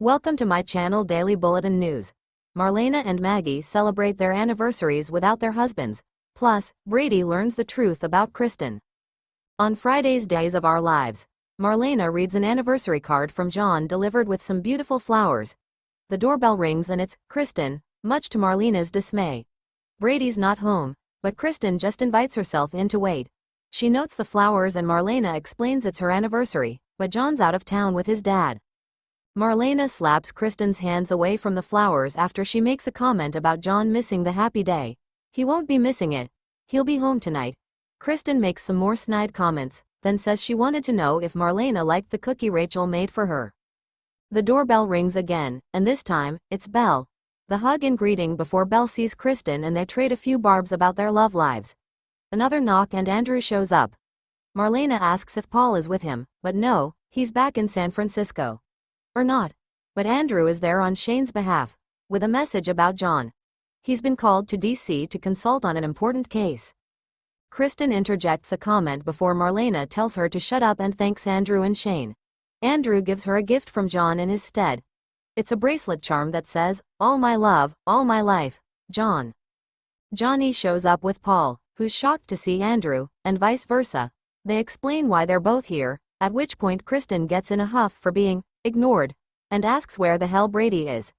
Welcome to my channel Daily Bulletin News. Marlena and Maggie celebrate their anniversaries without their husbands. Plus, Brady learns the truth about Kristen. On Friday's Days of Our Lives, Marlena reads an anniversary card from John delivered with some beautiful flowers. The doorbell rings and it's Kristen, much to Marlena's dismay. Brady's not home, but Kristen just invites herself in to wait. She notes the flowers and Marlena explains it's her anniversary, but John's out of town with his dad. Marlena slaps Kristen's hands away from the flowers after she makes a comment about John missing the happy day. He won't be missing it. He'll be home tonight. Kristen makes some more snide comments, then says she wanted to know if Marlena liked the cookie Rachel made for her. The doorbell rings again, and this time, it's Belle. The hug and greeting before Belle sees Kristen and they trade a few barbs about their love lives. Another knock and Andrew shows up. Marlena asks if Paul is with him, but no, he's back in San Francisco. Or not. But Andrew is there on Shane's behalf, with a message about John. He's been called to DC to consult on an important case. Kristen interjects a comment before Marlena tells her to shut up and thanks Andrew and Shane. Andrew gives her a gift from John in his stead. It's a bracelet charm that says, "All my love, all my life, John." Johnny shows up with Paul, who's shocked to see Andrew, and vice versa. They explain why they're both here, at which point Kristen gets in a huff for being ignored, and asks where the hell Brady is.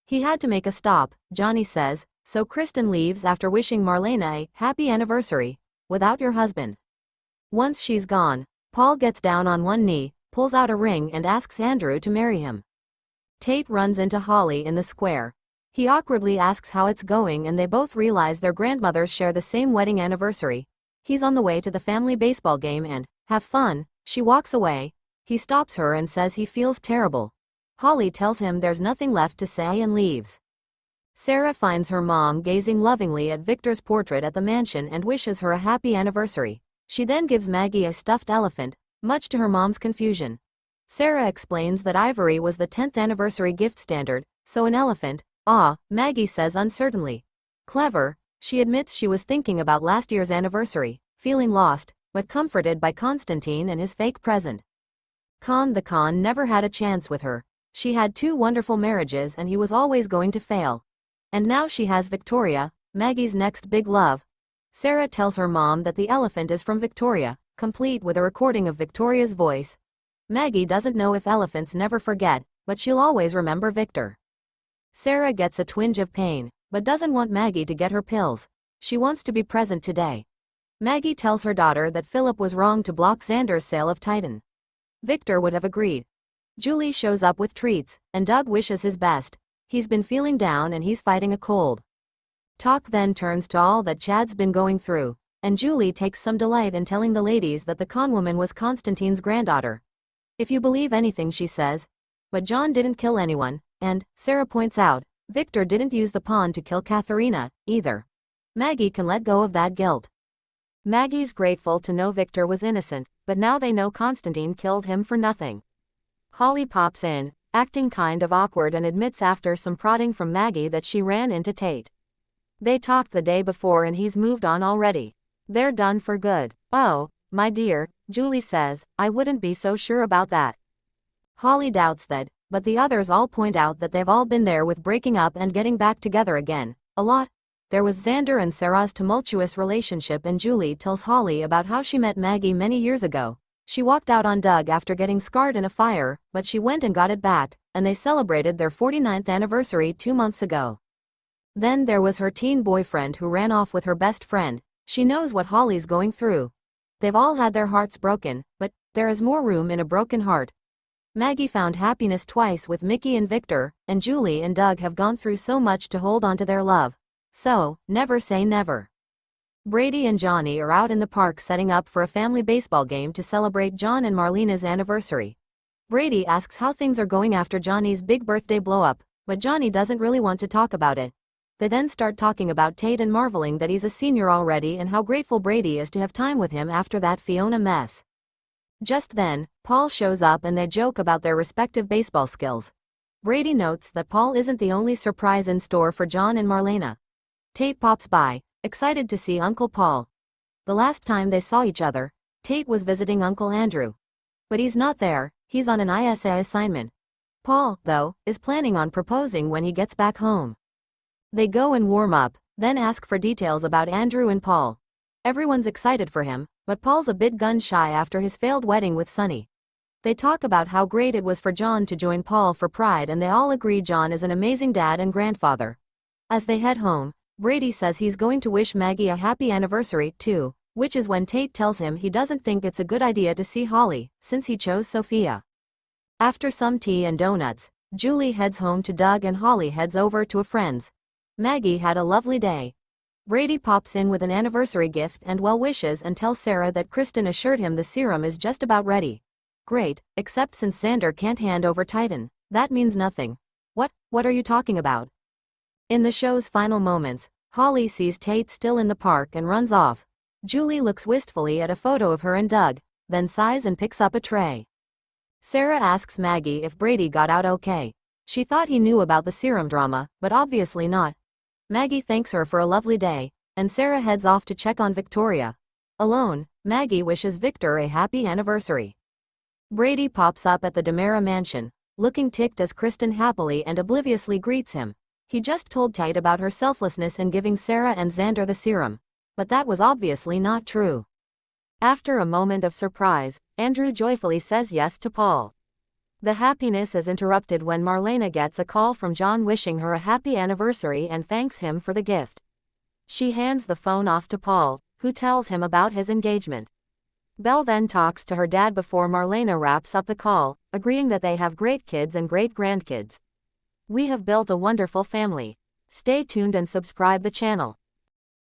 He had to make a stop, Johnny says, so Kristen leaves after wishing Marlena a happy anniversary, without your husband. Once she's gone, Paul gets down on one knee, pulls out a ring and asks Andrew to marry him. Tate runs into Holly in the square. He awkwardly asks how it's going and they both realize their grandmothers share the same wedding anniversary. He's on the way to the family baseball game and, have fun, she walks away. He stops her and says he feels terrible. Holly tells him there's nothing left to say and leaves. Sarah finds her mom gazing lovingly at Victor's portrait at the mansion and wishes her a happy anniversary. She then gives Maggie a stuffed elephant, much to her mom's confusion. Sarah explains that ivory was the 10th anniversary gift standard, so an elephant, Maggie says uncertainly. Clever, she admits she was thinking about last year's anniversary, feeling lost, but comforted by Constantine and his fake present. The Con never had a chance with her. She had 2 wonderful marriages and he was always going to fail. And now she has Victoria, Maggie's next big love. Sarah tells her mom that the elephant is from Victoria, complete with a recording of Victoria's voice. Maggie doesn't know if elephants never forget, but she'll always remember Victor. Sarah gets a twinge of pain, but doesn't want Maggie to get her pills. She wants to be present today. Maggie tells her daughter that Philip was wrong to block Xander's sale of Titan. Victor would have agreed. Julie shows up with treats, and Doug wishes his best. He's been feeling down and he's fighting a cold. Talk then turns to all that Chad's been going through, and Julie takes some delight in telling the ladies that the conwoman was Constantine's granddaughter. If you believe anything she says. But John didn't kill anyone, and, Sarah points out, Victor didn't use the pawn to kill Katharina, either. Maggie can let go of that guilt. Maggie's grateful to know Victor was innocent, but now they know Constantine killed him for nothing. Holly pops in, acting kind of awkward and admits after some prodding from Maggie that she ran into Tate. They talked the day before and he's moved on already. They're done for good. Oh, my dear, Julie says, I wouldn't be so sure about that. Holly doubts that, but the others all point out that they've all been there with breaking up and getting back together again, a lot. There was Xander and Sarah's tumultuous relationship and Julie tells Holly about how she met Maggie many years ago. She walked out on Doug after getting scarred in a fire, but she went and got it back, and they celebrated their 49th anniversary 2 months ago. Then there was her teen boyfriend who ran off with her best friend. She knows what Holly's going through. They've all had their hearts broken, but there is more room in a broken heart. Maggie found happiness twice with Mickey and Victor, and Julie and Doug have gone through so much to hold on to their love. So, never say never. Brady and Johnny are out in the park setting up for a family baseball game to celebrate John and Marlena's anniversary. Brady asks how things are going after Johnny's big birthday blow-up, but Johnny doesn't really want to talk about it. They then start talking about Tate and marveling that he's a senior already and how grateful Brady is to have time with him after that Fiona mess. Just then, Paul shows up and they joke about their respective baseball skills. Brady notes that Paul isn't the only surprise in store for John and Marlena. Tate pops by, excited to see Uncle Paul. The last time they saw each other, Tate was visiting Uncle Andrew. But he's not there, he's on an ISA assignment. Paul, though, is planning on proposing when he gets back home. They go and warm up, then ask for details about Andrew and Paul. Everyone's excited for him, but Paul's a bit gun-shy after his failed wedding with Sunny. They talk about how great it was for John to join Paul for Pride, and they all agree John is an amazing dad and grandfather. As they head home, Brady says he's going to wish Maggie a happy anniversary, too, which is when Tate tells him he doesn't think it's a good idea to see Holly, since he chose Sophia. After some tea and donuts, Julie heads home to Doug and Holly heads over to a friend's. Maggie had a lovely day. Brady pops in with an anniversary gift and well wishes and tells Sarah that Kristen assured him the serum is just about ready. Great, except since Xander can't hand over Titan, that means nothing. What are you talking about? In the show's final moments, Holly sees Tate still in the park and runs off. Julie looks wistfully at a photo of her and Doug, then sighs and picks up a tray. Sarah asks Maggie if Brady got out okay. She thought he knew about the serum drama, but obviously not. Maggie thanks her for a lovely day, and Sarah heads off to check on Victoria. Alone, Maggie wishes Victor a happy anniversary. Brady pops up at the Demera mansion, looking ticked as Kristen happily and obliviously greets him. He just told Tate about her selflessness in giving Sarah and Xander the serum, but that was obviously not true. After a moment of surprise, Andrew joyfully says yes to Paul. The happiness is interrupted when Marlena gets a call from John wishing her a happy anniversary and thanks him for the gift. She hands the phone off to Paul, who tells him about his engagement. Belle then talks to her dad before Marlena wraps up the call, agreeing that they have great kids and great grandkids. We have built a wonderful family. Stay tuned and subscribe the channel.